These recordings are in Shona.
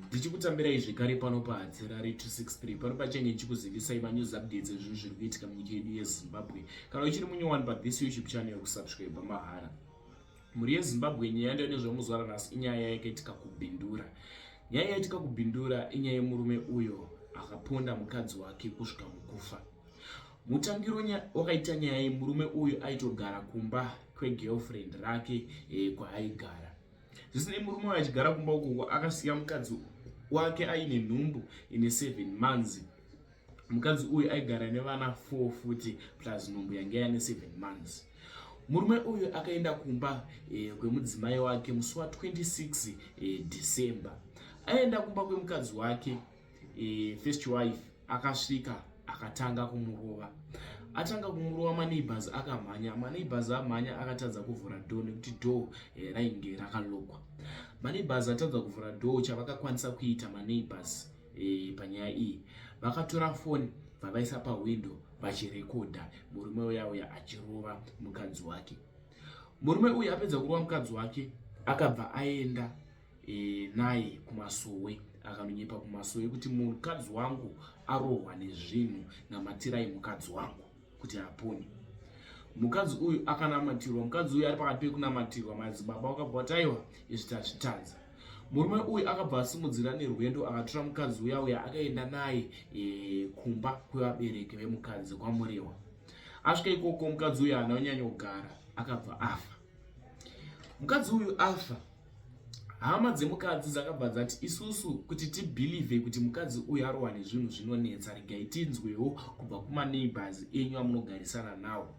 Ndichikutambirai zvekare pano paHadzirare 263 pano pachange ndichikuzivisai manews updates ezvinhu zviri kuitika munyika yedu yeZimbabwe. Kana uchiri munyowani pathis YouTube channel kusubscribe mahara. Mhuri yeZimbabwe, nyaya yayo nezvamuzwara nhasi inyaya yakaitika kubhindura. Nyaya yaitika kubhindura inyaya yemurume uyo akaponda mukadzi wake kusvika mukufa. Mutangiro wakaita nyaya yemurume uyo aitogara kumba kwegirlfriend rake kwaaigara. Zvisinei, murume uyo achigara kumba ukoko akasiya mukadzi wake aine nhumbu ine 7 months. Mukadzi uyu aigara nevana 4 futi plus nhumbu yange yaine 7 months. Murume uyu akaenda kumba kwemudzimai wake musi wa26 December. Aenda kumba kwemukadzi wake first wife, akasvika akatanga kumurova. Atanga kumurova, maneighbors akamhanya. Maneighbors amhanya akatadza kuvhura door nekuti door rainge rakalokwa. Maneighbors atadza kuvhura door, chavakakwanisa kuita maneighbors panyaya iyi, vakatora foni vavaisa pawindow vachirekodha murume uya achirova mukadzi wake. Murume uyu apedza kurova mukadzi wake akabva aenda naye kumasowe, akanonyepa kumasowe kuti mukadzi wangu arohwa nezvinhu, namatirai mukadzi wangu kuti apone. Mukadzi uyu akanamatirwa. Mukadzi uyu ari pakati pekunamatirwa, madzibaba akabva ati aiwa izvi tazvitadza. Murume uyu akabva asimudzira nerwendo, akatora mukadzi uya akaenda naye kumba kwevabereki vemukadzi kwaMurewa. Asvika ikoko mukadzi uyu haana kunyanya kugara, akabva afa. Mukadzi uyu afa, hama dzemukadzi dzakabva dzati isusu kuti tibhilive kuti mukadzi uyu arohwa nezvinhu zvinonetsa, regai tinzwewo kubva kumaneighbors enyu amunogarisana nawo.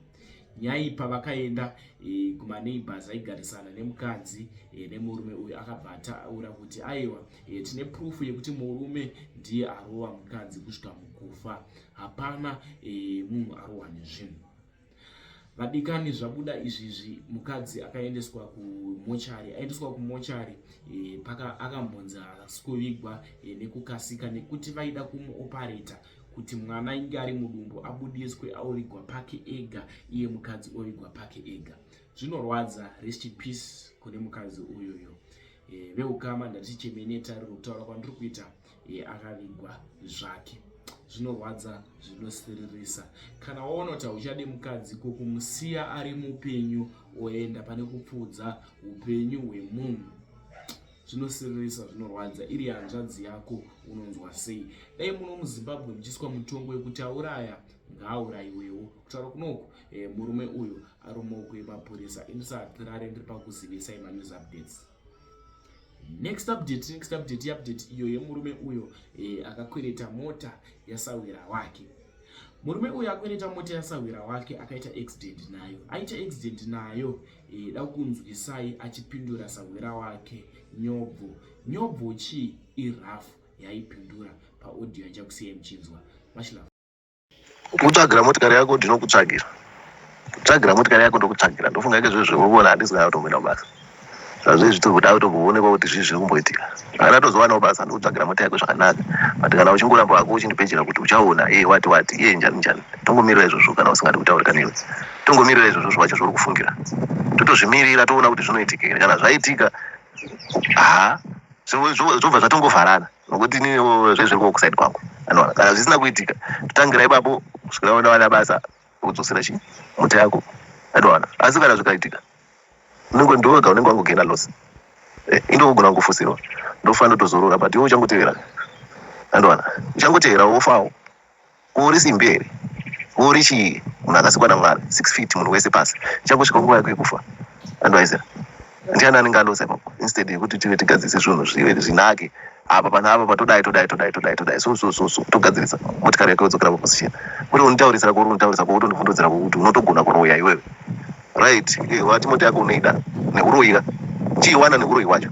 Nyaya pavakaenda kumaneighbors aigarisana nemukadzi nemurume uyu, akabva ataura kuti aiwa, tine proof yekuti murume ndiye arova mukadzi kusvika mukufa, hapana munhu arohwa nezvinhu. Vadikani, zvabuda izvizvi, mukadzi akaendeswa kumochari. Aendeswa kumochari akambonzi kuvigwa nekukasika, nekuti vaida kumuopareta kuti mwana inge ari mudumbu abudiswe auvigwa pake ega, iye mukadzi ovigwa pake ega. Zvinorwadza. Rest in peace kune mukadzi uyoyo. Veukama ndati chemeneta riri kutaura kwandiri kuita akavigwa zvake. Zvinorwadza, zvinosiririsa. Kana waona kuti hauchade mukadzi kokumusiya ari mupenyu oenda pane kupfudza upenyu hwemunhu, zvinosiririsa, zvinorwadza. Iri hanzvadzi yako unonzwa sei? Dai muno muZimbabwe muchiiswa mutongo wekuti auraya ngaaurayiwewo. Kutaura kunoku, murume uyu ari mumaoko emapurisa. Ndisatira ndiri pakuzivisai manews updates. Next update iyo yemurume uyo akakwereta mota yasawira wake. Murume uyu akwereta mota yasawira wake akaita accident nayo. Aita accident nayo, da kunzwisai achipindura sawira wake nyobvo chi irafu yaipindura paaudio yachakusiyai muchinzwa. Mashila kutsvagira motikari yako ndinokutsvagira. Kutsvagira motikari yako ndokutsvagira. Ndofunga ike zvizvo zvinoona handisingana kutomboenda basa. Zvazvo zvitiri kuti autokuonekwa kuti zvizvi zviri kumboitika. Kana tozowanawo basa ndokutsvagira mota yako zvakanaka. But kana uchingoramba wako uchindipechera kuti uchaona wati njani, tongomirira izvozvo. Kana usingadi kutaurika newe, tongomirira izvozvo zvacho zviri kufungira, totozvimirira toona kuti zvinoitika here. Kana zvaitika, zvobva zvatongovharana, nokuti iniwo zvezviri kuokusaidi kwangu. Kana zvisina kuitika, totangira ipapo kusvikira wana basa kudzosera chi mota yako. Asi kana zvikaitika, ndoga unenge wangogena losi, indogona kufusirwa, ndofana tozorora. But iwe uchangotevera, uchangotevera wofawo. Uri simbi here, uri chii, munhu akasikwa naMwari 6 feet, munhu wese pasi, changosvika nguva yako yekufa. Andoaizera ndiani anenge alosa ipapo, instead yekuti tive tigadzise zvinhu zvive zvinake apa panapa patodai so togadzirisa motikari yako yodzokera paposition. Kuti unitaurisira ko, unitaurisa ko, utondibvundudzira kuti unotogona kuroya iwewe, right? Wati mota yako unoida neuroyiwa, chiiwana neuroyi wacho.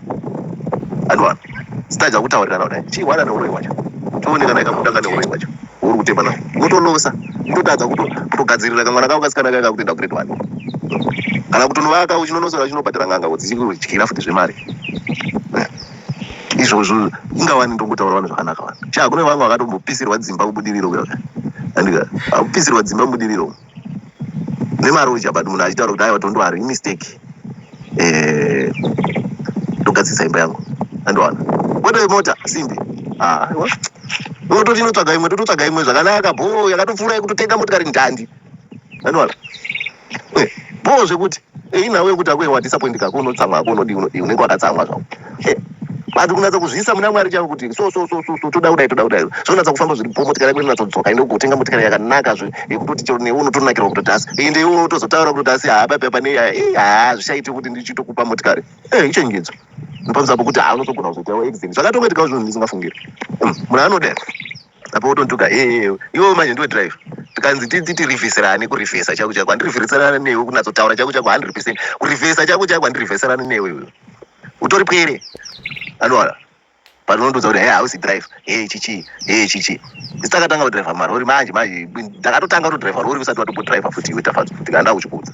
Sitaja kutaurira nawo dai, chiiwana neuroyi wacho, toonekana ikamutanga neuroyi wacho, uri kutemba nawo, unotolosa, unotadza kutogadzirira kamwana kako kasikana kaka kutoenda grade 1, kana kutonovaka uchinonosora chinobhadhara nganga dzichikyira futi zvemari. Izvozvo ingawani ndombotaura vanhu zvakanaka vanhu. Kune vamwe vakatombopisirwa dzimba mubudiriro kuya, akupisirwa dzimba mubudiriro nemaroja, but munhu achitaura kuti aiwa tondowari imistake, ndogadzisa imba yangu. moto mota simbi unototi totsvaga imwe zvakanaka bho yakatopfuura kutotenga motikari ndandi anwala bho zvekuti inawe kuti akuewa disappointika kako unotsamwa kako unodi unenge wakatsamwa zvako bati kunatsa kuzvisa muna Mwari chavo kuti so toda kudai zvonatsa kufamba zviripo motikari yako inatsodzokera ine kutenga motikari yakanaka yekutoti chero newe unotonakirwa kutoti asi ende iwe unotozotaura kutoti asi pane zvichaite kuti ndichitokupa motikari ichenjedzo pamusapo kuti unotogona kuzoitawo accident zvakatongoitikawo zvinhu ndisingafungiri munhu anoda apo utontuka iwe manje ndiwe drive tikanzi tirivheserane kurivhesa chako chako handirivheserane newe kunatsotaura chako chako 100% kurivhesa chako chako handirivheserane newe utori pwere anwala panondodza kuti hausi drive chichi isitakatanga kudriva marori manje ndakatotanga kutodriva rori usati watobodriva futi iwe tafadzo tikanda kuchikudza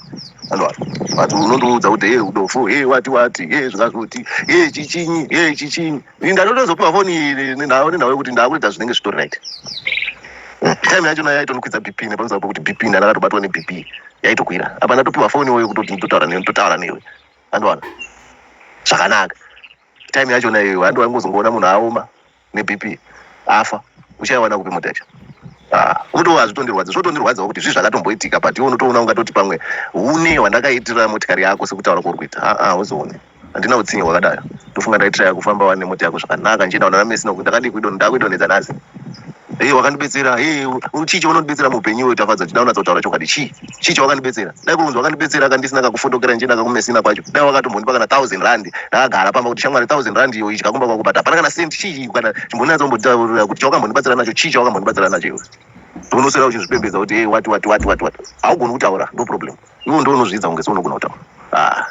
anwala but unondoudza kuti udofu wati zvakazoti chichinyi ndatotozopiwa foni nenhau kuti ndakuita zvinenge zvitori right time yachona yaitonokwidza bp nepamusapo kuti bp ndakatobatwa nebp yaitokwira apa ndatopiwa foni iyoyo kutoti ndotaura newe anwala zvakanaka time yachona iyoyo hando wangozongoona munhu aoma nebp afa uchaiwana kupi mutacha unotowa hazvitondirwadza zvotondirwadzawo kuti zvakatomboitika but iwe unotoona ungatoti pamwe une wandakaitira motikari yako sekutaura kuri kuita uzoone handina utsinye hwakadaro tofunga ndaitira kufamba wane moti yako zvakanaka nchienda namesina kuti ndakudonedza nazi wakandibetsera chichi unondibetsera muupenyu iwe tafadza chida unatsa kutaura chokwadi chichi wakandibetsera dai kurunzi wakandibetsera kandisina kakufotokera njienda kakumesina kwacho dai wakatombondipa kana 1000 rand ndakagara pamba kuti shamwari 1000 rand iyo chikakumba kwako but hapana kana senti chichi kana chimbonatsa kumbotaurira kuti chawakambondibatsira nacho chichi wakambondibatsira nacho iwe unoswera uchizvipembedza kuti wati haugoni kutaura no problem iwe ndo unozvidza kunge seunogona kutaura